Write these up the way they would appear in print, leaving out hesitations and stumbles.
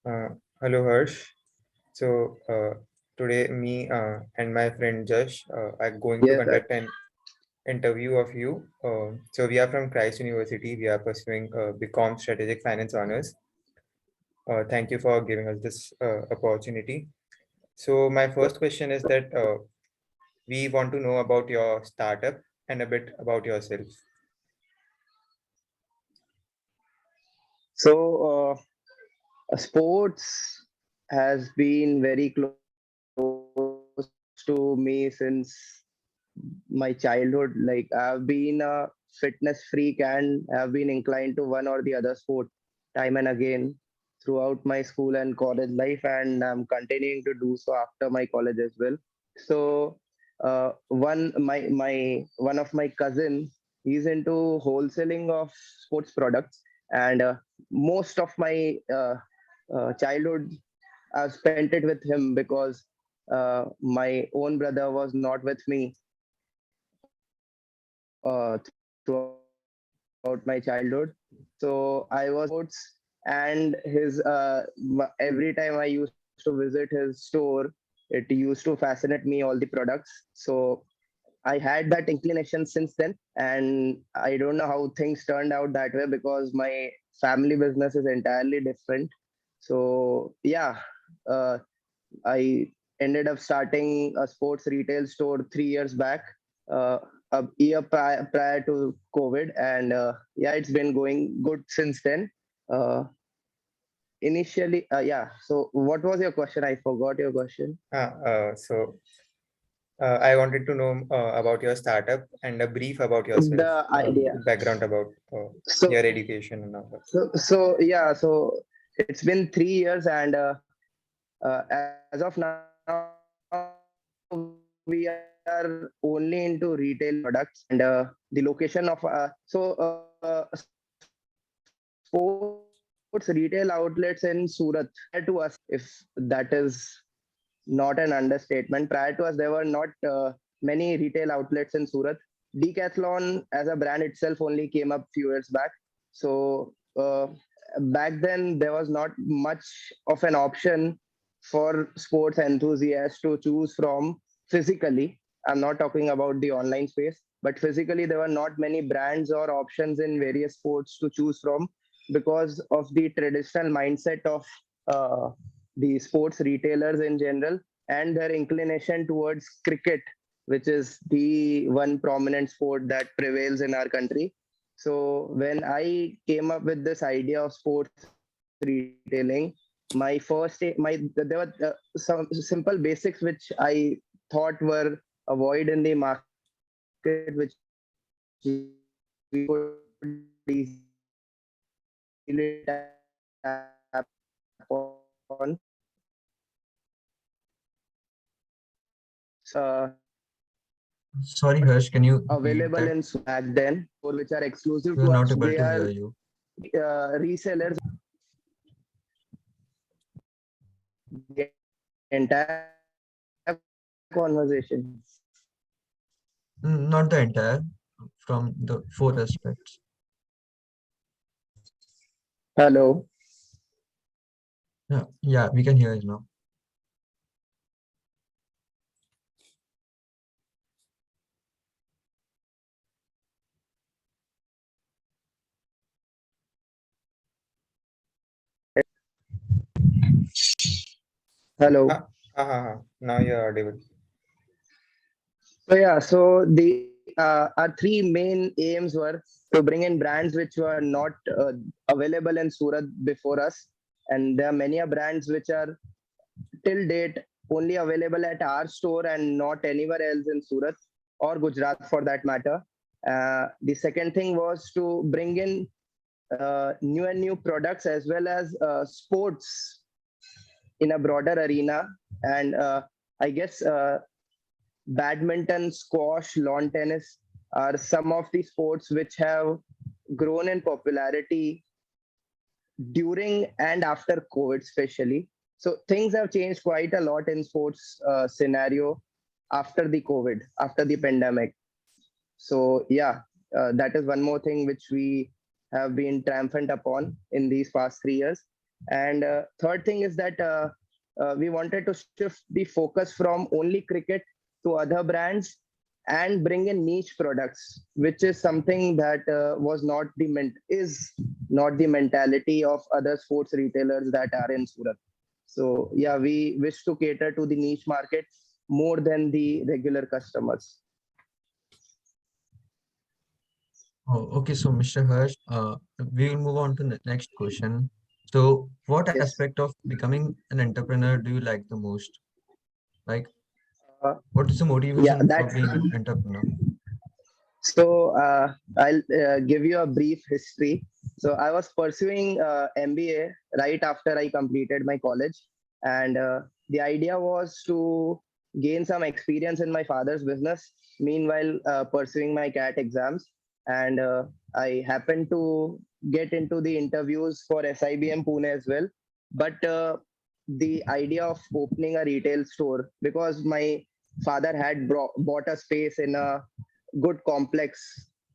Uh, Hello, Harsh. Today, me and my friend Josh are going to Yes, conduct an interview of you. We are from Christ University. We are pursuing BCom Strategic Finance Honors. Thank you for giving us this opportunity. So, my first question is that we want to know about your startup and a bit about yourself. so sports has been very close to me since my childhood. Like I've been a fitness freak and have been inclined to one or the other sport time and again throughout my school and college life, and I'm continuing to do so after my college as well. So one of my cousin, he's into wholesaling of sports products, and most of my childhood I've spent it with him because my own brother was not with me throughout my childhood. So I was into sports, and his every time I used to visit his store, it used to fascinate me all the products. So I had that inclination since then, and I don't know how things turned out that way because my family business is entirely different. So yeah, uh, I ended up starting a sports retail store 3 years back, uh, a year prior to COVID, and yeah, it's been going good since then. Uh, Initially, yeah. So, what was your question? I forgot your question. Uh, uh, so, I wanted to know about your startup and a brief about yourself, The idea. background about So, your education and all that. so yeah. So it's been 3 years, and as of now, we are only into retail products, and the location of sports retail outlets in Surat prior to us, if that is not an understatement. Prior to us, there were not many retail outlets in Surat. Decathlon as a brand itself only came up few years back. So back then there was not much of an option for sports enthusiasts to choose from physically. I'm not talking about the online space, but physically there were not many brands or options in various sports to choose from because of the traditional mindset of uh, the sports retailers in general and their inclination towards cricket, which is the one prominent sport that prevails in our country. So when I came up with this idea of sports retailing, there were some simple basics which I thought were a void in the market, which we could easily tap upon. Sorry, Harsh, can you repeat Available that? in back then, or which are exclusive We to are not us. able They to are hear you. resellers the entire conversation. Not the entire, from the four aspects. Hello. Yeah, we can hear you now. Hello. Now you're audible. So yeah, so the our three main aims were to bring in brands which were not available in Surat before us, and there are many brands which are till date only available at our store and not anywhere else in Surat or Gujarat for that matter. The second thing was to bring in new products as well as sports in a broader arena, and I guess badminton, squash, lawn tennis are some of the sports which have grown in popularity during and after COVID, especially. So things have changed quite a lot in sports scenario after the COVID, after the pandemic. So yeah, that is one more thing which we have been triumphant upon in these past 3 years. And third thing is that we wanted to shift the focus from only cricket to other brands and bring in niche products, which is something that was not the is not the mentality of other sports retailers that are in Surat. So yeah, we wish to cater to the niche market more than the regular customers. Oh, okay. So, Mr. Harsh, we will move on to the next question. So, what Yes. aspect of becoming an entrepreneur do you like the most? Like, Uh, what is the yeah, motivation for that's being an entrepreneur? so. I'll give you a brief history. So I was pursuing MBA right after I completed my college, and the idea was to gain some experience in my father's business. Meanwhile, pursuing my CAT exams, and I happened to get into the interviews for SIBM Pune as well. But the idea of opening a retail store, because my father had bought a space in a good complex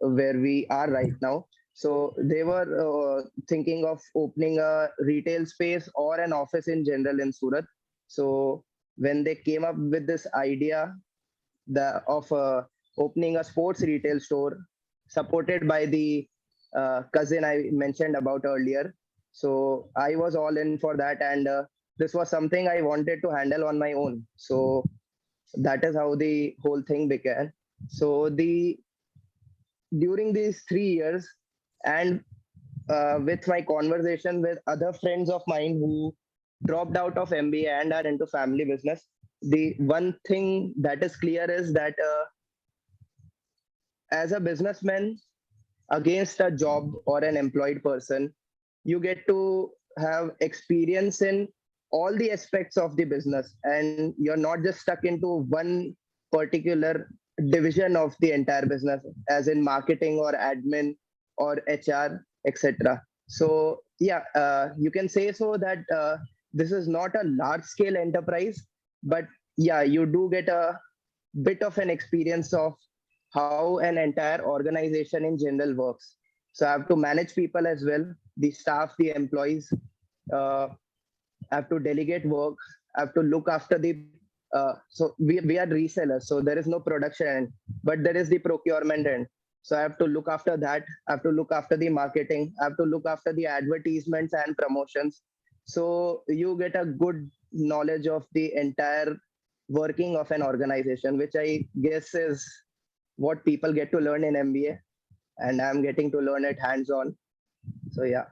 where we are right now. So they were thinking of opening a retail space or an office in general in Surat. So when they came up with this idea of opening a sports retail store, supported by the cousin I mentioned about earlier, so I was all in for that, and this was something I wanted to handle on my own. So that is how the whole thing began. So the during these 3 years, and with my conversation with other friends of mine who dropped out of MBA and are into family business, the one thing that is clear is that as a businessman against a job or an employed person, you get to have experience in all the aspects of the business, and you're not just stuck into one particular division of the entire business, as in marketing or admin or HR, etc. So yeah, you can say so that this is not a large scale enterprise, but yeah, you do get a bit of an experience of how an entire organization in general works. So I have to manage people as well, the staff, the employees. Uh, I have to delegate work. I have to look after the. We are resellers, so there is no production end, but there is the procurement end. So I have to look after that. I have to look after the marketing. I have to look after the advertisements and promotions. So you get a good knowledge of the entire working of an organization, which I guess is what people get to learn in MBA, and I'm getting to learn it hands on. So yeah.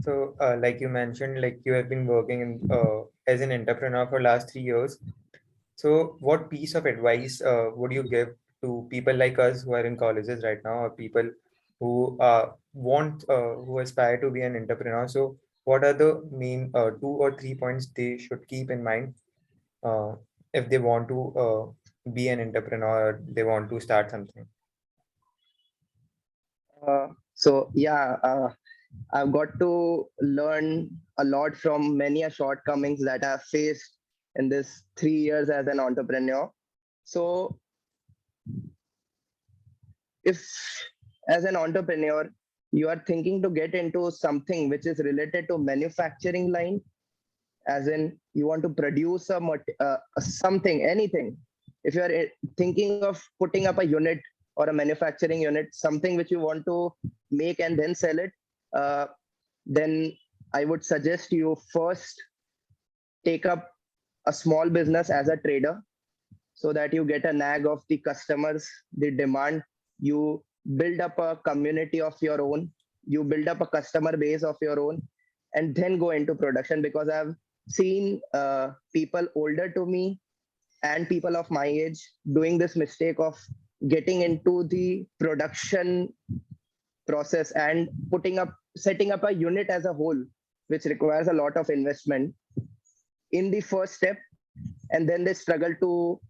So, like you mentioned, like you have been working as an entrepreneur for last 3 years. So, what piece of advice would you give to people like us who are in colleges right now, or people who who aspire to be an entrepreneur? So, what are the main 2 or 3 points they should keep in mind uh, if they want to be an entrepreneur, or they want to start something? So yeah, I've got to learn a lot from many shortcomings that I've faced in this 3 years as an entrepreneur. So if as an entrepreneur you are thinking to get into something which is related to manufacturing line, as in you want to produce something, anything, if you are thinking of putting up a unit or a manufacturing unit, something which you want to make and then sell it, uh, then I would suggest you first take up a small business as a trader, so that you get a nag of the customers, the demand. You build up a community of your own, you build up a customer base of your own, and then go into production. Because I've seen people older to me and people of my age doing this mistake of getting into the production process and setting up a unit as a whole, which requires a lot of investment in the first step, and then they struggle to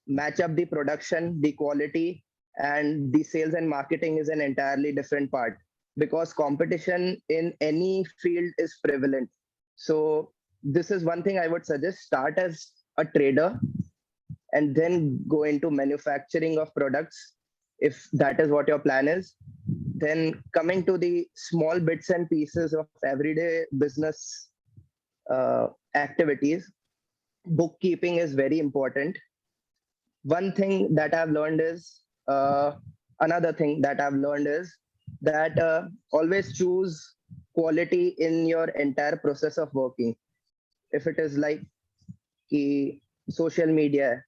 match up the production, the quality, and the sales and marketing is an entirely different part, because competition in any field is prevalent. So this is one thing I would suggest: start as a trader and then go into manufacturing of products, if that is what your plan is. Then coming to the small bits and pieces of everyday business activities, bookkeeping is very important. One thing that I've learned is another thing that I've learned is that always choose quality in your entire process of working. If it is like कि social media है,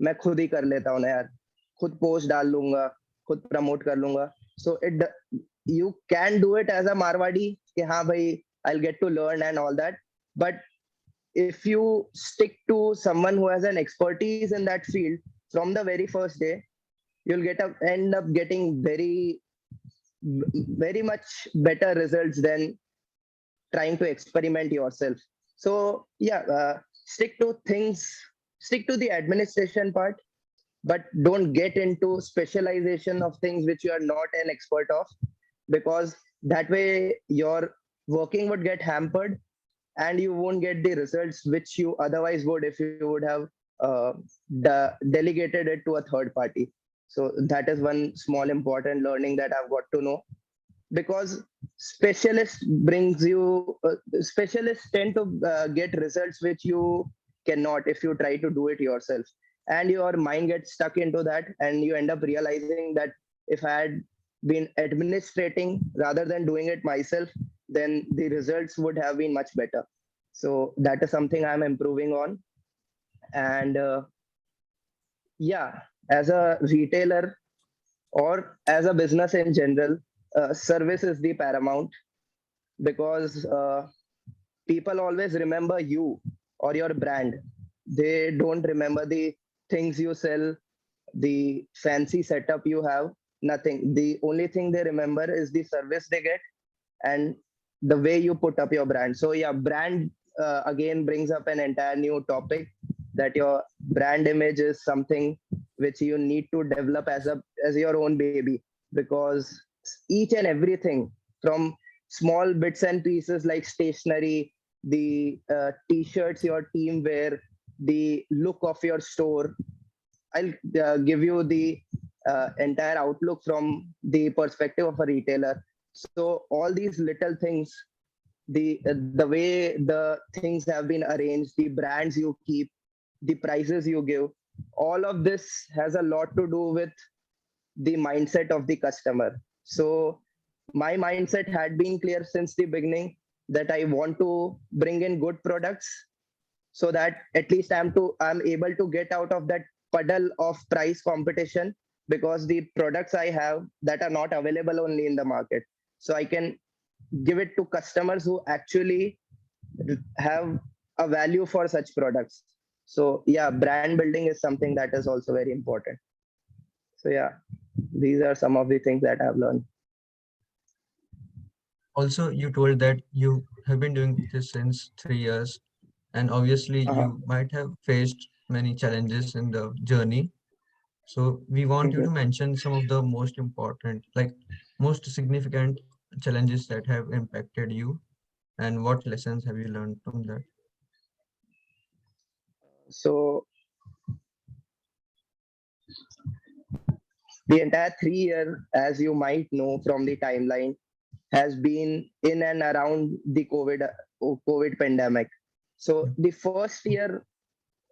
मैं खुद ही कर लेता हूँ ना यार, खुद पोस्ट डाल लूंगा, खुद प्रमोट कर लूंगा. So you can do it as a Marwadi कि हाँ भाई I'll get to learn and all that, but if you stick to someone who has an expertise in that field from the very first day, you'll end up getting very much better results than trying to experiment yourself. So yeah, stick to things, stick to the administration part, but don't get into specialization of things which you are not an expert of, because that way your working would get hampered and you won't get the results which you otherwise would if you would have delegated it to a third party. So that is one small important learning that I've got to know, because specialists tend to get results which you cannot if you try to do it yourself, and your mind gets stuck into that and you end up realizing that if I had been administrating rather than doing it myself, then the results would have been much better. So that is something I'm improving on. And yeah, as a retailer or as a business in general, service is the paramount, because people always remember you or your brand. They don't remember the things you sell, the fancy setup you have, nothing. The only thing they remember is the service they get and the way you put up your brand. So yeah, brand again brings up an entire new topic, that your brand image is something which you need to develop as your own baby, because each and everything from small bits and pieces like stationery, the t-shirts your team wear, the look of your store. I'll give you the entire outlook from the perspective of a retailer. So all these little things, the way the things have been arranged, the brands you keep, the prices you give, all of this has a lot to do with the mindset of the customer. So my mindset had been clear since the beginning, that I want to bring in good products, so that at least I'm able to get out of that puddle of price competition, because the products I have that are not available only in the market, so I can give it to customers who actually have a value for such products. So yeah, brand building is something that is also very important. So yeah, these are some of the things that I've learned. Also, you told that you have been doing this since 3 years, and obviously Uh-huh. you might have faced many challenges in the journey. So we want you to Mhm. mention some of the most important, like most significant challenges that have impacted you, and what lessons have you learned from that? So the entire 3 year, as you might know from the timeline, has been in and around the COVID pandemic. So the first year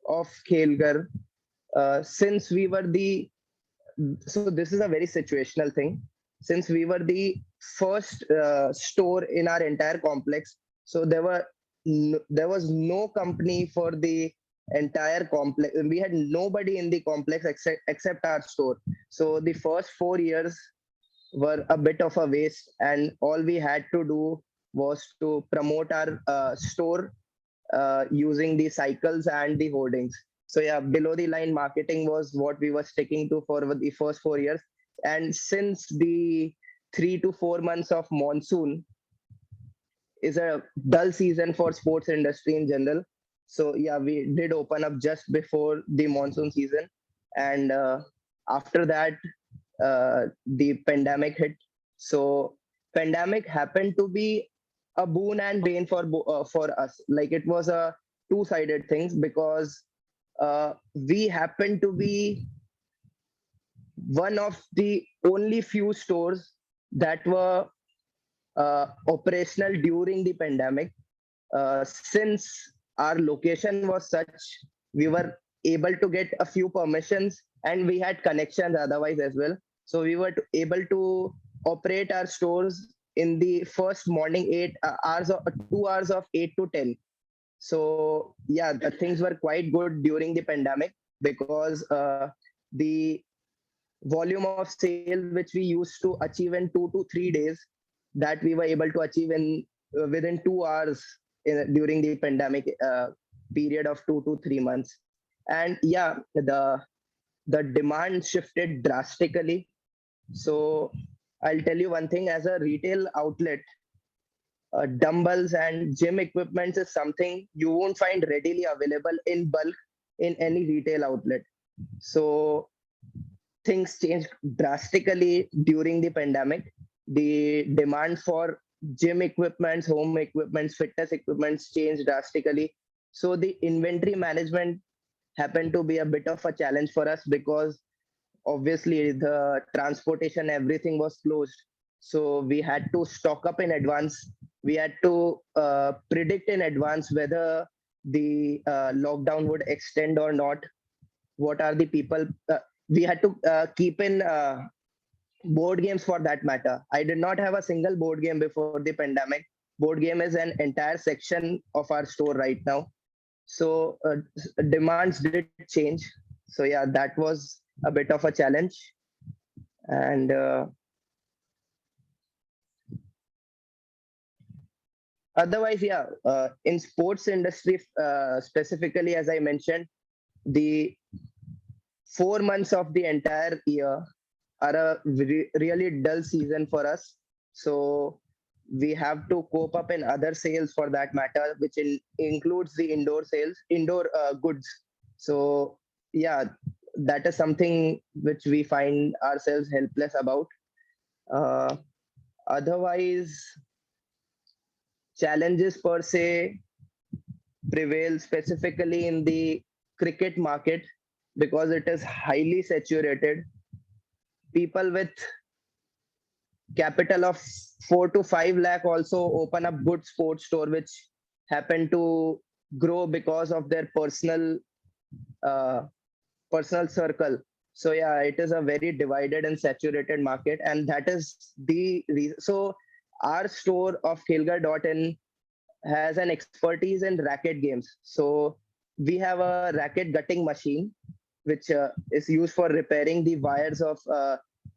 of Khelgar, since we were the so this is a very situational thing. Since we were the first store in our entire complex, so there was no company for the entire complex. We had nobody in the complex except our store. So the first 4 years were a bit of a waste, and all we had to do was to promote our store using the cycles and the hoardings. So yeah, below the line marketing was what we were sticking to for the first 4 years. And since the 3 to 4 months of monsoon is a dull season for sports industry in general, so yeah, we did open up just before the monsoon season, and after that, the pandemic hit. So pandemic happened to be a boon and bane for us. Like it was a two-sided things, because we happened to be one of the only few stores that were operational during the pandemic. Since our location was such, we were able to get a few permissions and we had connections otherwise as well. So we were able to operate our stores in the first morning 8 hours of 2 hours of 8 to 10. So yeah, the things were quite good during the pandemic because the volume of sale which we used to achieve in 2 to 3 days, that we were able to achieve in within 2 hours during the pandemic period of 2 to 3 months. And yeah, the demand shifted drastically. So I'll tell you one thing: as a retail outlet, dumbbells and gym equipment is something you won't find readily available in bulk in any retail outlet. So things changed drastically during the pandemic. The demand for gym equipments, home equipments, fitness equipments changed drastically. So the inventory management happened to be a bit of a challenge for us because obviously the transportation, everything was closed. So we had to stock up in advance. We had to predict in advance whether the lockdown would extend or not. What are the people we had to keep in board games for that matter. I did not have a single board game before the pandemic. Board game is an entire section of our store right now. So demands did change. So yeah, that was a bit of a challenge. And otherwise, yeah, in sports industry specifically, as I mentioned, the 4 months of the entire year are a really dull season for us. So we have to cope up in other sales for that matter, which includes the indoor sales, indoor goods. So yeah, that is something which we find ourselves helpless about. Uh, Otherwise, challenges per se prevail specifically in the cricket market because it is highly saturated. People with capital of 4 to 5 lakh also open up good sports store, which happen to grow because of their uh, personal circle. So yeah, it is a very divided and saturated market, and that is the reason. So our store of Khelgar.in has an expertise in racket games. So we have a racket gutting machine, which is used for repairing the wires of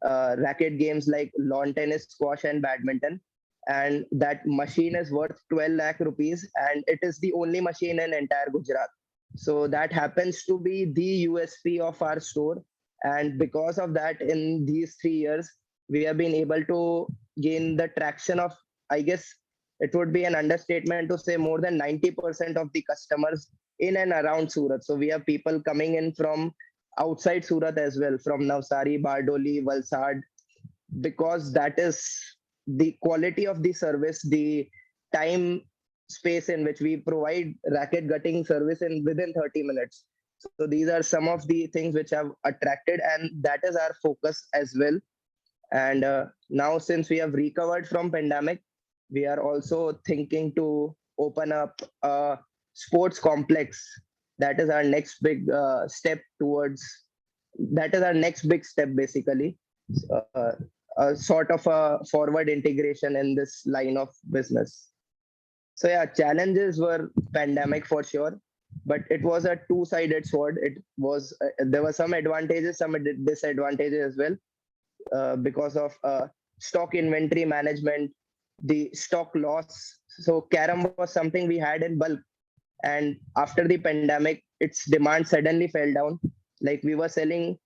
racket games like lawn tennis, squash, and badminton. And that machine is worth 12 lakh rupees, and it is the only machine in entire Gujarat. So that happens to be the USP of our store. And because of that, in these 3 years, we have been able to gain the traction of, I guess, it would be an understatement to say more than 90% of the customers in and around Surat. So we have people coming in from outside Surat as well, from Navsari, Bardoli, Valsad, because that is the quality of the service, the time space in which we provide racket gutting service in within 30 minutes. So these are some of the things which have attracted, and that is our focus as well. And now, since we have recovered from pandemic, we are also thinking to open up a sports complex. That is our next big step towards. That is our next big step, basically, uh, a sort of a forward integration in this line of business. So yeah, challenges were pandemic for sure, but it was a two-sided sword. It was there were some advantages, some disadvantages as well because of stock inventory management, the stock loss. So carom was something we had in bulk, and after the pandemic, its demand suddenly fell down. Like we were selling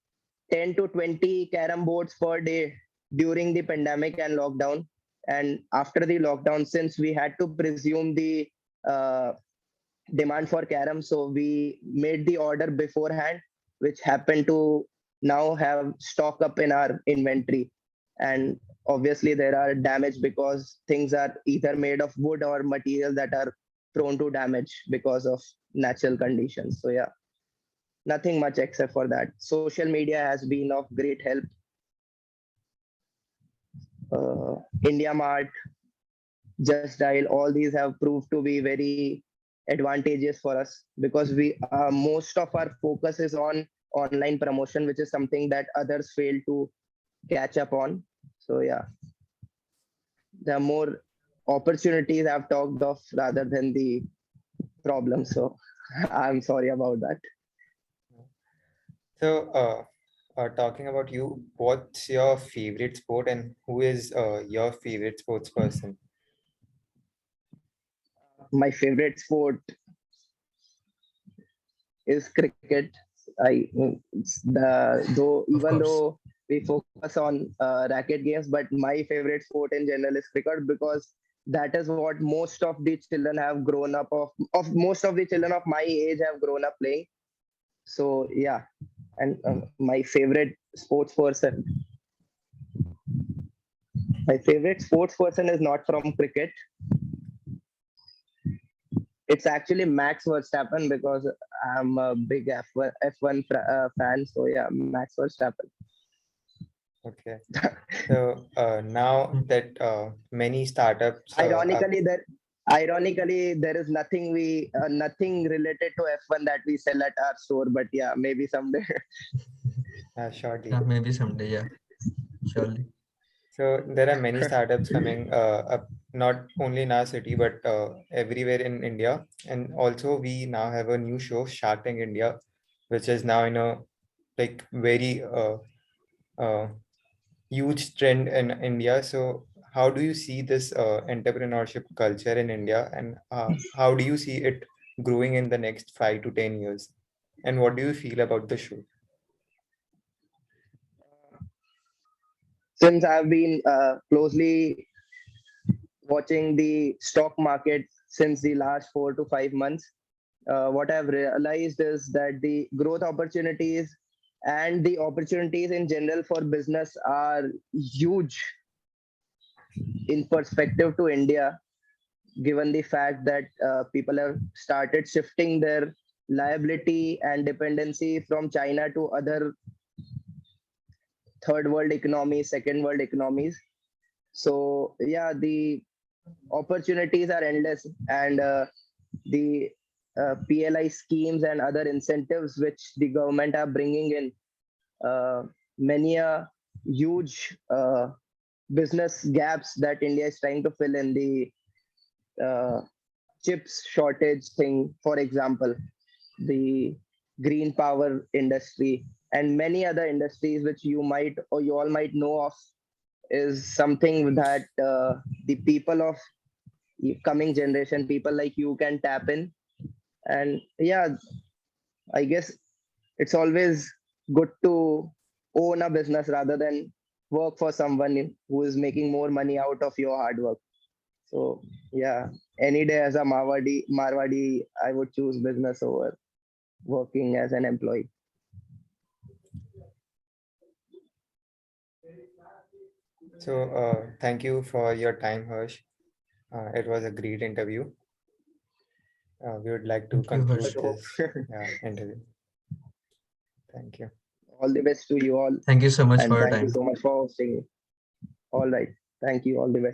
10 to 20 carom boards per day during the pandemic and lockdown. And after the lockdown, since we had to presume the uh, demand for carom, so we made the order beforehand, which happened to now have stock up in our inventory. And obviously there are damage because things are either made of wood or material that are prone to damage because of natural conditions. So yeah, nothing much except for that. Social media has been of great help. India Mart, Just Dial, all these have proved to be very advantageous for us because we most of our focus is on online promotion, which is something that others fail to catch up on. So yeah, there are more opportunities I've talked of rather than the problems. So I'm sorry about that. So, talking about you, what's your favorite sport and who is your favorite sports person? My favorite sport is cricket. It's the though Of even course. though we focus on racket games, but my favorite sport in general is cricket because that is what most of the children have grown up of most of the children of my age have grown up playing. So yeah, and my favorite sports person, my favorite sports person is not from cricket. It's actually Max Verstappen because I'm a big F1 fan. So yeah, Max Verstappen. Okay. So now Mm. that many startups are, Ironically, there is nothing related to F1 that we sell at our store. But yeah, maybe someday. shortly. Yeah, maybe someday. Yeah, surely. So there are many startups coming up, not only in our city but everywhere in India. And also we now have a new show, Shark Tank India, which is now in a like very uh, huge trend in India. So how do you see this entrepreneurship culture in India, and how do you see it growing in the next 5 to 10 years? And what do you feel about the show? Since I've been closely watching the stock market since the last 4 to 5 months, what I've realized is that the growth opportunities and the opportunities in general for business are huge in perspective to India, given the fact that people have started shifting their liability and dependency from China to other third world economies, second world economies. So yeah, the opportunities are endless, and the PLI schemes and other incentives which the government are bringing in, uh, many huge business gaps that India is trying to fill in the uh, chips shortage thing, for example, the green power industry, and many other industries which you might or you all might know of, is something that the people of coming generation, people like you, can tap in. And yeah, I guess it's always good to own a business rather than work for someone who is making more money out of your hard work. So yeah, any day as a Marwadi, I would choose business over working as an employee. So thank you for your time, Harsh. It was a great interview. We would like to Thank you, conclude Harsh. So this interview. Thank you. all the best to you all, Thank you so much for and your thank you time. so much for hosting me. All right, thank you. All the best.